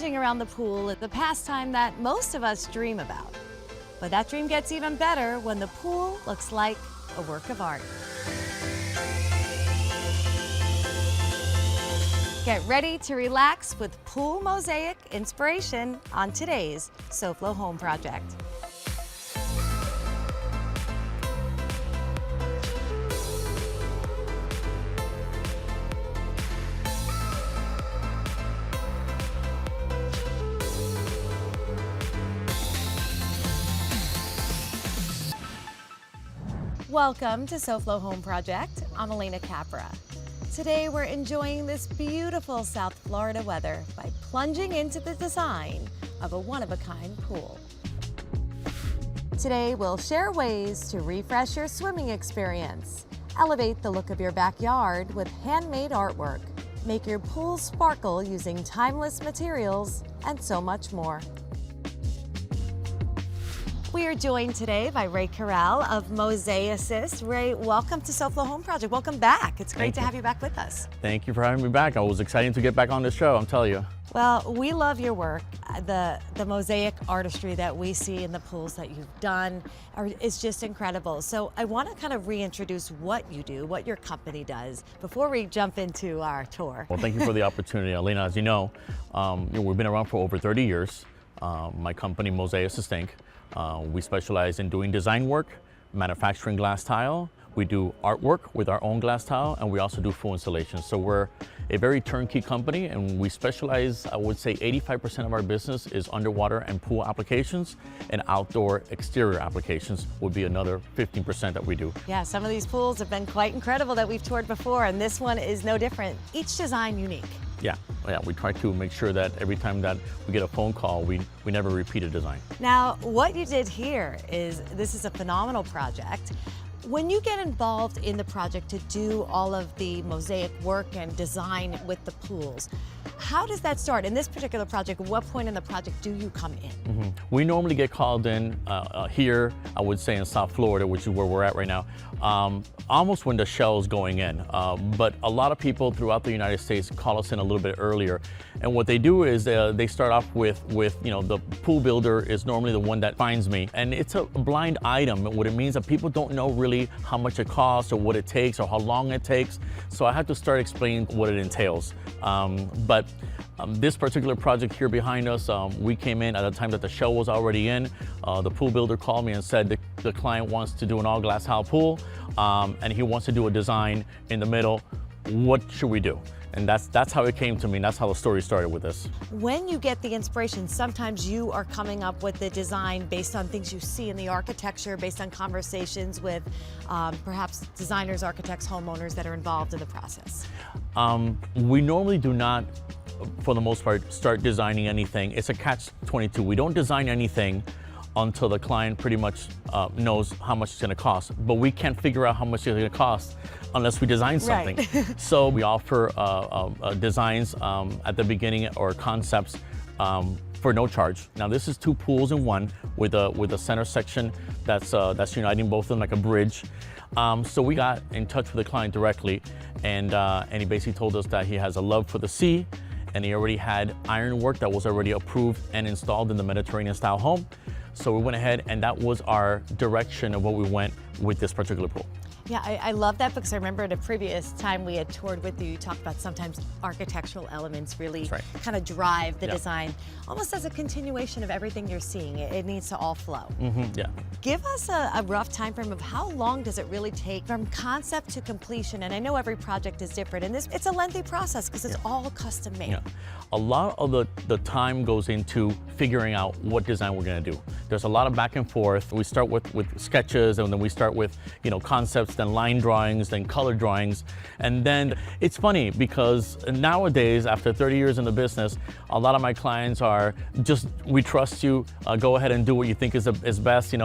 plunging around the pool is the pastime that most of us dream about. But that dream gets even better when the pool looks like a work of art. Get ready to relax with pool mosaic inspiration on today's SoFlo Home Project. Welcome to SoFlo Home Project. I'm Alena Capra. Today we're enjoying this beautiful South Florida weather by plunging into the design of a one-of-a-kind pool. Today we'll share ways to refresh your swimming experience, elevate the look of your backyard with handmade artwork, make your pool sparkle using timeless materials, and so much more. We are joined today by Carell of Mosaicist. Ray, welcome to SoFlo Home Project. Welcome back. It's great to have you back with us. Thank you for having me back. I was excited to get back on the show, I'm telling you. Well, we love your work. The mosaic artistry that we see in the pools that you've done is just incredible. So I want to kind of reintroduce what you do, what your company does, before we jump into our tour. Well, thank you for the opportunity, Alena. As you know, we've been around for over 30 years. My company, Mosaicist Inc. We specialize in doing design work, manufacturing glass tile. We do artwork with our own glass tile, and we also do full installation. So we're a very turnkey company, and we specialize, I would say 85% of our business is underwater and pool applications, and outdoor exterior applications would be another 15% that we do. Yeah, some of these pools have been quite incredible that we've toured before, and this one is no different. Each design unique. Yeah, we try to make sure that every time that we get a phone call, we never repeat a design. Now, what you did here this is a phenomenal project. When you get involved in the project to do all of the mosaic work and design with the pools, how does that start? In this particular project, what point in the project do you come in? We normally get called in here, I would say in South Florida, which is where we're at right now, almost when the shell's going in. But a lot of people throughout the United States call us in a little bit earlier. And what they do is they start off with the pool builder is normally the one that finds me. And it's a blind item. What it means that people don't know really how much it costs or what it takes or how long it takes. So I have to start explaining what it entails. But this particular project here behind us, we came in at a time that the shell was already in. The pool builder called me and said the client wants to do an all glass tile pool, and he wants to do a design in the middle. What should we do? And that's how it came to me, and that's how the story started with this. When you get the inspiration, sometimes you are coming up with the design based on things you see in the architecture, based on conversations with perhaps designers, architects, homeowners that are involved in the process. We normally do not, for the most part, start designing anything. It's a catch-22. We don't design anything until the client pretty much knows how much it's going to cost. But we can't figure out how much it's going to cost unless we design something. Right. So we offer designs at the beginning or concepts for no charge. Now this is two pools in one with a center section that's uniting both of them like a bridge. So we got in touch with the client directly, and he basically told us that he has a love for the sea, and he already had ironwork that was already approved and installed in the Mediterranean style home. So we went ahead, and that was our direction of what we went with this particular pool. Yeah, I love that because I remember at a previous time we had toured with you talked about sometimes architectural elements really kind of drive the design, almost as a continuation of everything you're seeing. It needs to all flow. Yeah. Give us a rough time frame of how long does it really take from concept to completion? And I know every project is different, and it's a lengthy process because it's all custom made. Yeah. A lot of the time goes into figuring out what design we're going to do. There's a lot of back and forth. We start with sketches, and then we start with concepts, then line drawings, then color drawings. And then it's funny because nowadays, after 30 years in the business, a lot of my clients are just, we trust you, go ahead and do what you think is best,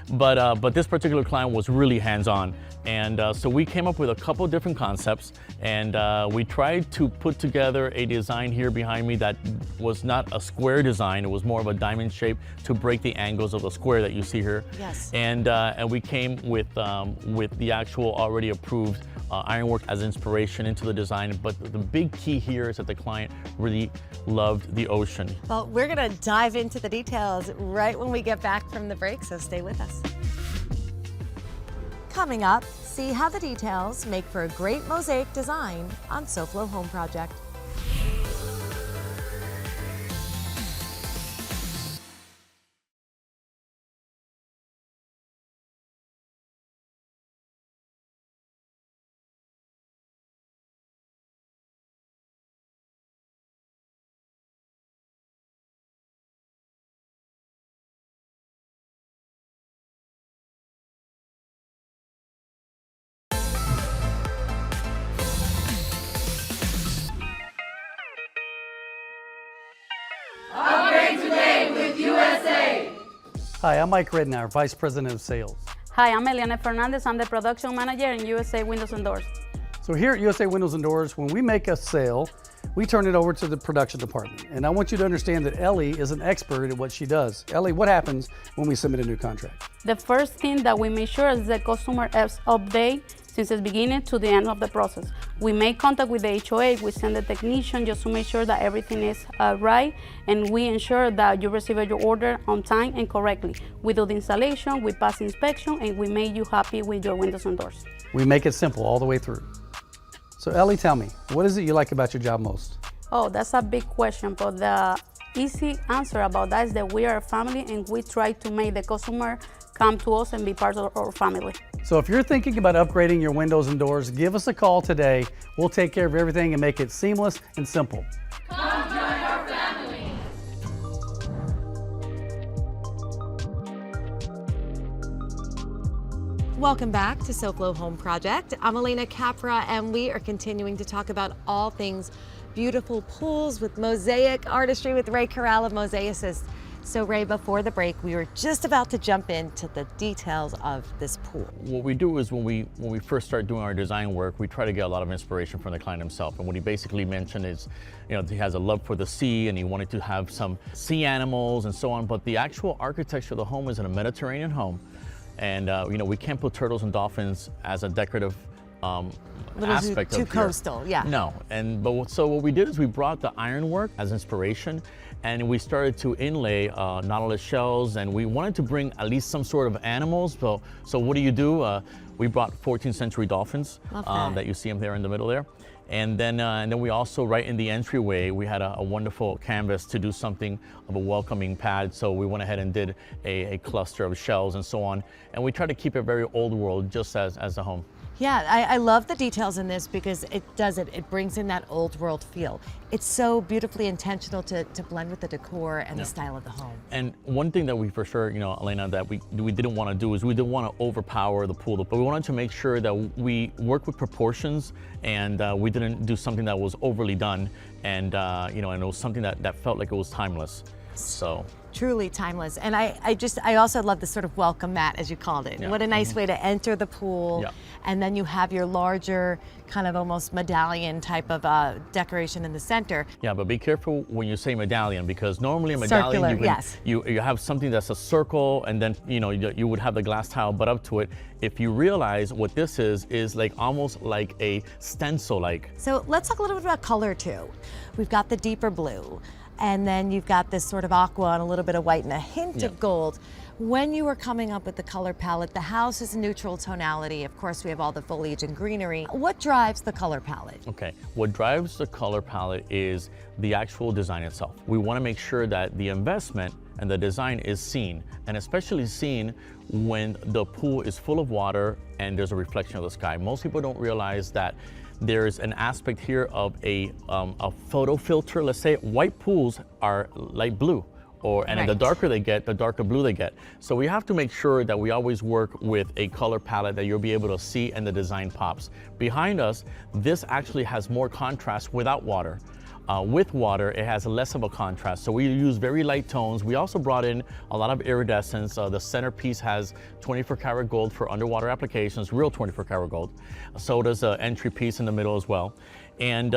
But this particular client was really hands-on. And so we came up with a couple different concepts, and we tried to put together a design here behind me that was not a square design. It was more of a diamond shape to break the angles of the square that you see here. Yes. And we came with the actual already approved ironwork as inspiration into the design, but the big key here is that the client really loved the ocean. Well, we're gonna dive into the details right when we get back from the break, so stay with us. Coming up, see how the details make for a great mosaic design on SoFlo Home Project. Hi, I'm Mike Rednour, Vice President of Sales. Hi, I'm Elena Fernandez. I'm the production manager in USA Windows and Doors. So here at USA Windows and Doors, when we make a sale, we turn it over to the production department. And I want you to understand that Ellie is an expert at what she does. Ellie, what happens when we submit a new contract? The first thing that we make sure is the customer is updated since the beginning to the end of the process. We make contact with the HOA, we send the technician just to make sure that everything is right, and we ensure that you receive your order on time and correctly. We do the installation, we pass inspection, and we make you happy with your windows and doors. We make it simple all the way through. So Ellie, tell me, what is it you like about your job most? Oh, that's a big question, but the easy answer about that is that we are a family and we try to make the customer come to us and be part of our family. So if you're thinking about upgrading your windows and doors, give us a call today. We'll take care of everything and make it seamless and simple. Come join our family. Welcome back to SoFlo Home Project. I'm Alena Capra, and we are continuing to talk about all things beautiful pools with mosaic artistry with Ray Carell of Mosaicist. So Ray, before the break, we were just about to jump into the details of this pool. What we do is when we first start doing our design work, we try to get a lot of inspiration from the client himself. And what he basically mentioned is, he has a love for the sea and he wanted to have some sea animals and so on. But the actual architecture of the home is in a Mediterranean home. And we can't put turtles and dolphins as a decorative aspect too of coastal, yeah. No, so what we did is we brought the ironwork as inspiration, and we started to inlay nautilus shells, and we wanted to bring at least some sort of animals. So what do? We brought 14th century dolphins that you see them there in the middle there. And then we also, right in the entryway, we had a wonderful canvas to do something of a welcoming pad. So we went ahead and did a cluster of shells and so on. And we tried to keep it very old world, just as the home. Yeah, I love the details in this because it brings in that old world feel. It's so beautifully intentional to blend with the decor and the style of the home. And one thing that we for sure, Elena, that we didn't want to do is we didn't want to overpower the pool, but we wanted to make sure that we work with proportions, and we didn't do something that was overly done, and and it was something that felt like it was timeless. So truly timeless. And I also love the sort of welcome mat, as you called it. Yeah. What a nice way to enter the pool. Yeah. And then you have your larger kind of almost medallion type of decoration in the center. Yeah, but be careful when you say medallion, because normally a medallion, Circular, you have something that's a circle, and then you would have the glass tile butt up to it. If you realize what this is like almost like a stencil like. So let's talk a little bit about color too. We've got the deeper blue, and then you've got this sort of aqua and a little bit of white and a hint of gold. When you were coming up with the color palette, the house is a neutral tonality. Of course, we have all the foliage and greenery. What drives the color palette? Okay, what drives the color palette is the actual design itself. We want to make sure that the investment and the design is seen, and especially seen when the pool is full of water and there's a reflection of the sky. Most people don't realize that there's an aspect here of a photo filter. Let's say white pools are light blue, and the darker they get, the darker blue they get. So we have to make sure that we always work with a color palette that you'll be able to see and the design pops. Behind us, this actually has more contrast without water. With water, it has less of a contrast. So we use very light tones. We also brought in a lot of iridescence. The centerpiece has 24 karat gold for underwater applications, real 24 karat gold. So does the entry piece in the middle as well. And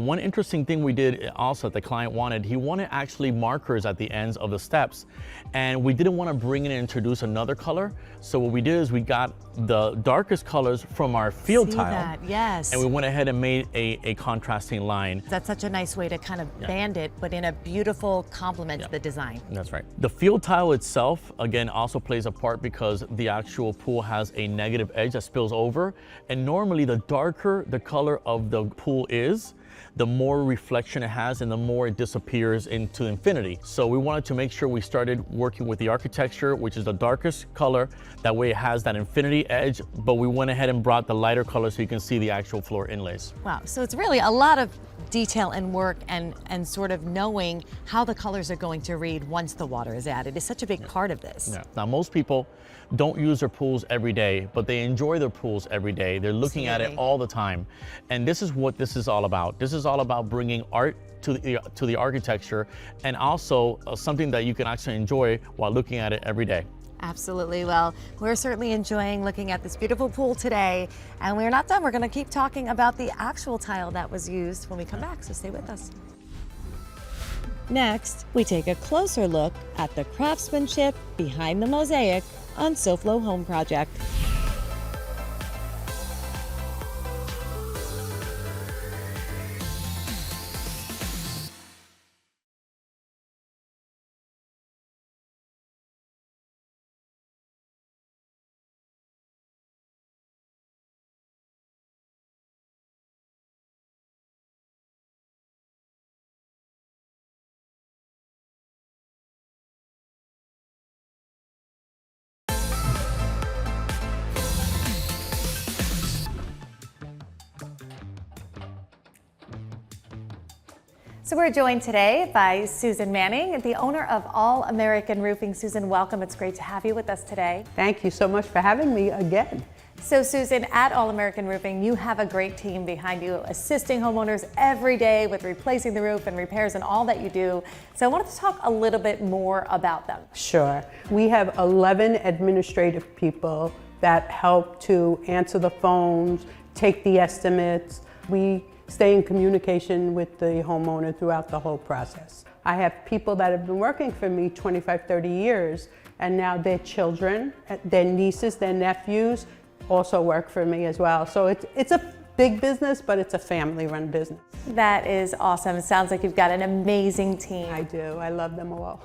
one interesting thing we did also that the client wanted, he wanted actually markers at the ends of the steps. And we didn't want to bring in and introduce another color. So what we did is we got the darkest colors from our field See tile. that, yes. And we went ahead and made a contrasting line. That's such a nice way to kind of band it, but in a beautiful complement to the design. That's right. The field tile itself, again, also plays a part because the actual pool has a negative edge that spills over. And normally the darker the color of the pool is, the more reflection it has and the more it disappears into infinity. So we wanted to make sure we started working with the architecture, which is the darkest color. That way it has that infinity edge, but we went ahead and brought the lighter color so you can see the actual floor inlays. Wow, so it's really a lot of detail and work and sort of knowing how the colors are going to read once the water is added is such a big part of this. Yeah. Now, most people don't use their pools every day, but they enjoy their pools every day. They're looking at it all the time. And this is what this is all about. This is all about bringing art to the architecture and also something that you can actually enjoy while looking at it every day. Absolutely. Well, we're certainly enjoying looking at this beautiful pool today, and we're not done. We're going to keep talking about the actual tile that was used when we come back, so stay with us. Next, we take a closer look at the craftsmanship behind the mosaic on SoFlo Home Project. So we're joined today by Susan Manning, the owner of All American Roofing. Susan, welcome. It's great to have you with us today. Thank you so much for having me again. So Susan, at All American Roofing, you have a great team behind you, assisting homeowners every day with replacing the roof and repairs and all that you do. So I wanted to talk a little bit more about them. Sure. We have 11 administrative people that help to answer the phones, take the estimates. We stay in communication with the homeowner throughout the whole process. I have people that have been working for me 25, 30 years, and now their children, their nieces, their nephews also work for me as well. So it's a big business, but it's a family-run business. That is awesome. It sounds like you've got an amazing team. I do. I love them all.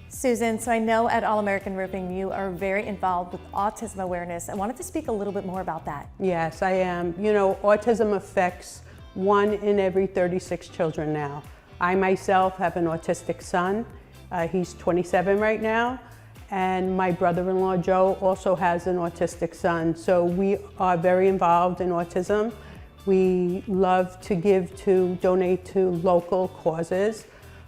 Susan, so I know at All American Roofing you are very involved with autism awareness. I wanted to speak a little bit more about that. Yes, I am. You know, autism affects 1 in every 36 children now. I myself have an autistic son. He's 27 right now. And my brother-in-law, Joe, also has an autistic son. So we are very involved in autism. We love to donate to local causes.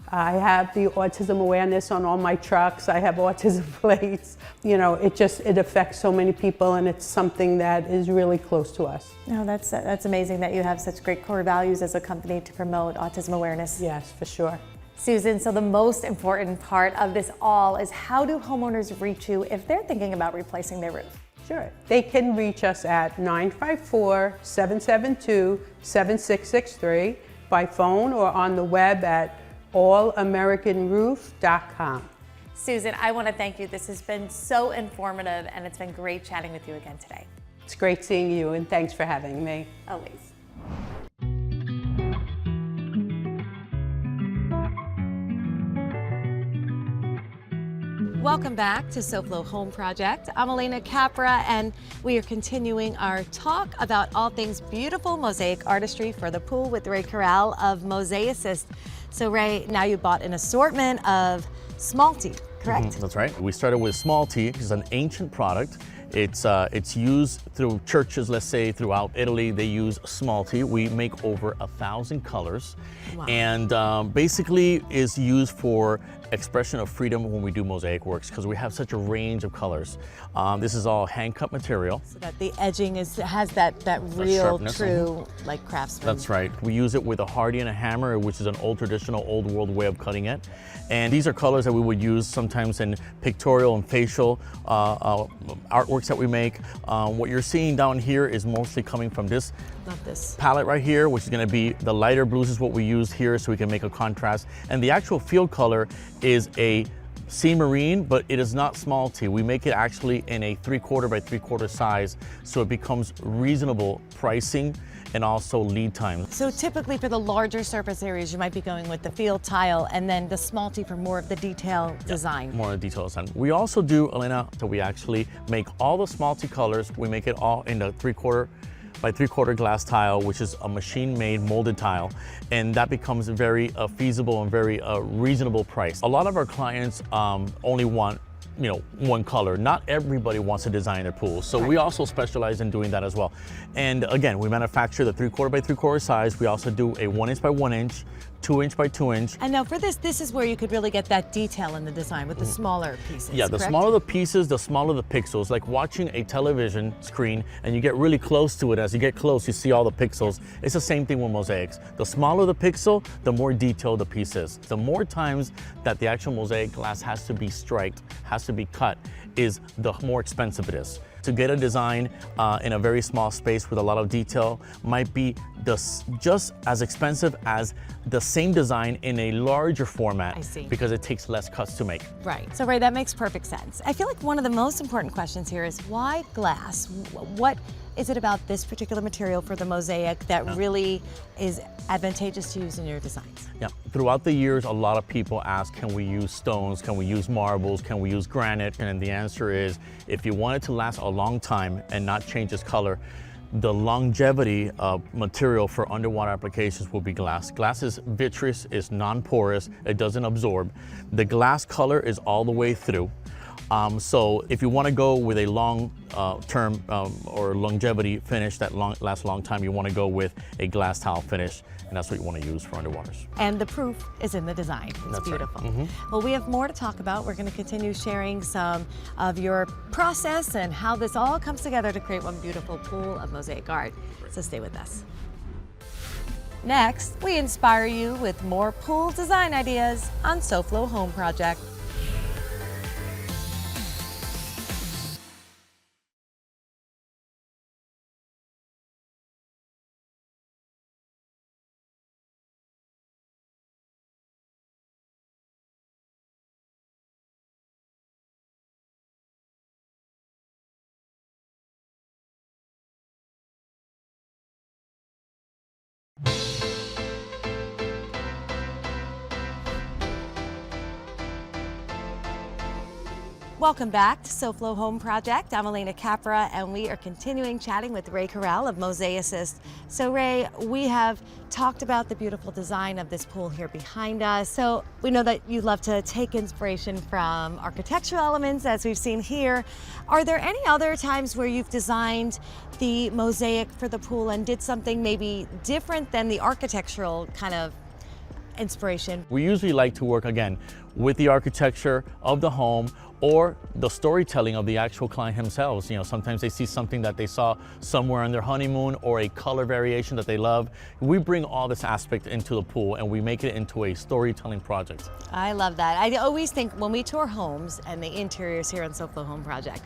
I have the autism awareness on all my trucks. I have autism plates. You know, it affects so many people, and it's something that is really close to us. No, that's amazing that you have such great core values as a company to promote autism awareness. Yes, for sure. Susan, so the most important part of this all is how do homeowners reach you if they're thinking about replacing their roof? Sure. They can reach us at 954-772-7663 by phone or on the web at allamericanroof.com. Susan, I want to thank you. This has been so informative, and it's been great chatting with you again today. It's great seeing you, and thanks for having me. Always. Welcome back to SoFlo Home Project. I'm Alena Capra, and we are continuing our talk about all things beautiful mosaic artistry for the pool with Ray Carell of Mosaicist. So Ray, now you bought an assortment of small tea, correct? That's right. We started with small tea. It's an ancient product. It's used through churches, let's say throughout Italy, they use small tea. We make over 1,000 colors. Wow. And basically is used for expression of freedom when we do mosaic works because we have such a range of colors. This is all hand cut material. So that the edging has that real, sharpness, true, like craftsman. That's right. We use it with a hardy and a hammer, which is an old traditional, old world way of cutting it. And these are colors that we would use sometimes in pictorial and facial artworks that we make. What you're seeing down here is mostly coming from this Love this palette right here, which is going to be the lighter blues is what we use here so we can make a contrast. And the actual field color is a sea marine, but it is not smalty. We make it actually in a 3/4 by 3/4 size, so it becomes reasonable pricing and also lead time. So typically for the larger surface areas, you might be going with the field tile and then the smalty for more of the detail design. More of the detail design. We also do, Elena, so we actually make all the smalty colors. We make it all in the 3/4 by 3/4 glass tile, which is a machine-made molded tile, and that becomes very feasible and very reasonable price. A lot of our clients only want one color. Not everybody wants to design their pool, so we also specialize in doing that as well. And again, we manufacture the 3/4 by 3/4 size. We also do a 1 inch by 1 inch, 2 inch by 2 inch. And now for this is where you could really get that detail in the design with the smaller pieces. Yeah, the correct? smaller the pieces, the smaller the pixels. Like watching a television screen and you get really close to it. As you get close, you see all the pixels. It's the same thing with mosaics. The smaller the pixel, the more detailed the piece is. The more times that the actual mosaic glass has to be striked, has to be cut, is the more expensive it is. To get a design in a very small space with a lot of detail might be just as expensive as the same design in a larger format. I see. Because it takes less cuts to make. Right. So Ray, that makes perfect sense. I feel like one of the most important questions here is why glass? What is it about this particular material for the mosaic that really is advantageous to use in your designs? Yeah, throughout the years, a lot of people ask, can we use stones? Can we use marbles? Can we use granite? And the answer is, if you want it to last a long time and not change its color, the longevity of material for underwater applications will be glass. Glass is vitreous, is non-porous, it doesn't absorb. The glass color is all the way through. So if you want to go with a long term or longevity finish that lasts a long time, you want to go with a glass tile finish, and that's what you want to use for underwaters. And the proof is in the design. It's That's beautiful. right. Well, we have more to talk about. We're going to continue sharing some of your process and how this all comes together to create one beautiful pool of mosaic art. So stay with us. Next, we inspire you with more pool design ideas on SoFlo Home Project. Welcome back to SoFlo Home Project. I'm Alena Capra, and we are continuing chatting with Ray Carell of Mosaicist. So Ray, we have talked about the beautiful design of this pool here behind us. So we know that you love to take inspiration from architectural elements, as we've seen here. Are there any other times where you've designed the mosaic for the pool and did something maybe different than the architectural kind of inspiration? We usually like to work, again, with the architecture of the home or the storytelling of the actual client themselves. You know, sometimes they see something that they saw somewhere on their honeymoon or a color variation that they love. We bring all this aspect into the pool and we make it into a storytelling project. I love that. I always think when we tour homes and the interiors here on SoFlo Home Project,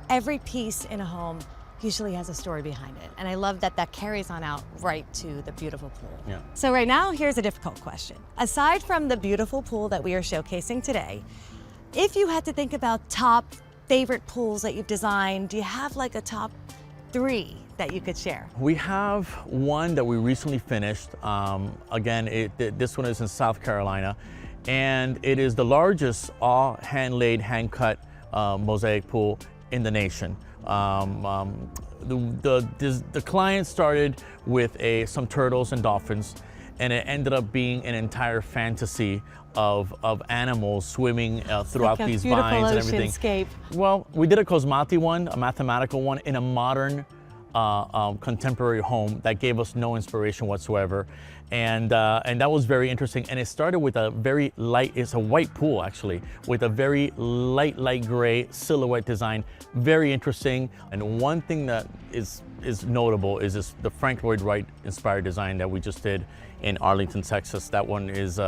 every piece in a home usually has a story behind it. And I love that that carries on out right to the beautiful pool. Yeah. So right now, here's a difficult question. Aside from the beautiful pool that we are showcasing today, if you had to think about top favorite pools that you've designed, do you have like a top 3 that you could share? We have one that we recently finished. Again, this one is in South Carolina, and it is the largest all hand-laid, hand-cut mosaic pool in the nation. The client started with some turtles and dolphins, and it ended up being an entire fantasy of animals swimming throughout like these vines and everything. Oceanscape. Well, we did a Cosmati one, a mathematical one, in a modern contemporary home that gave us no inspiration whatsoever. And that was very interesting. And it started with a very light, it's a white pool actually, with a very light gray silhouette design. Very interesting. And one thing that is notable is the Frank Lloyd Wright inspired design that we just did in Arlington, Texas. That one is,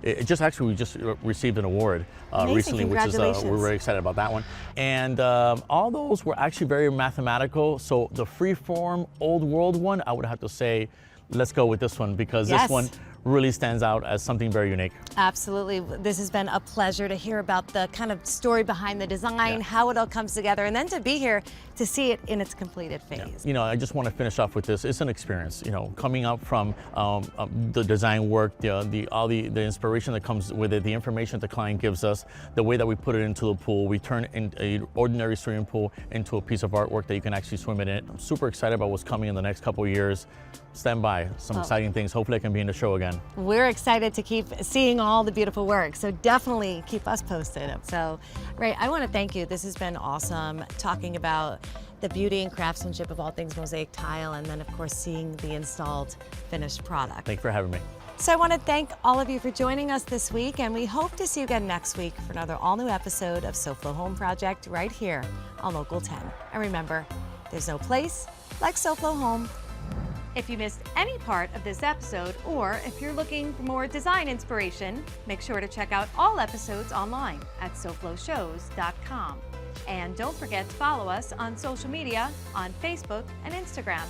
we just received an award recently, which is, we're very excited about that one. And all those were actually very mathematical. So the freeform old world one, I would have to say, let's go with this one, because this one really stands out as something very unique. Absolutely. This has been a pleasure to hear about the kind of story behind the design, how it all comes together, and then to be here to see it in its completed phase. You know, I just want to finish off with this. It's an experience, you know, coming up from the design work, all the inspiration that comes with it, the information the client gives us, the way that we put it into the pool. We turn in an ordinary swimming pool into a piece of artwork that you can actually swim in it. I'm super excited about what's coming in the next couple of years. Stand by, some exciting things. Hopefully I can be in the show again. We're excited to keep seeing all the beautiful work, so definitely keep us posted. So, Ray, I want to thank you. This has been awesome, talking about the beauty and craftsmanship of all things mosaic tile, and then of course seeing the installed finished product. Thank you for having me. So I want to thank all of you for joining us this week, and we hope to see you again next week for another all-new episode of SoFlo Home Project right here on Local 10. And remember, there's no place like SoFlo Home. If you missed any part of this episode, or if you're looking for more design inspiration, make sure to check out all episodes online at SoFloShows.com. And don't forget to follow us on social media on Facebook and Instagram.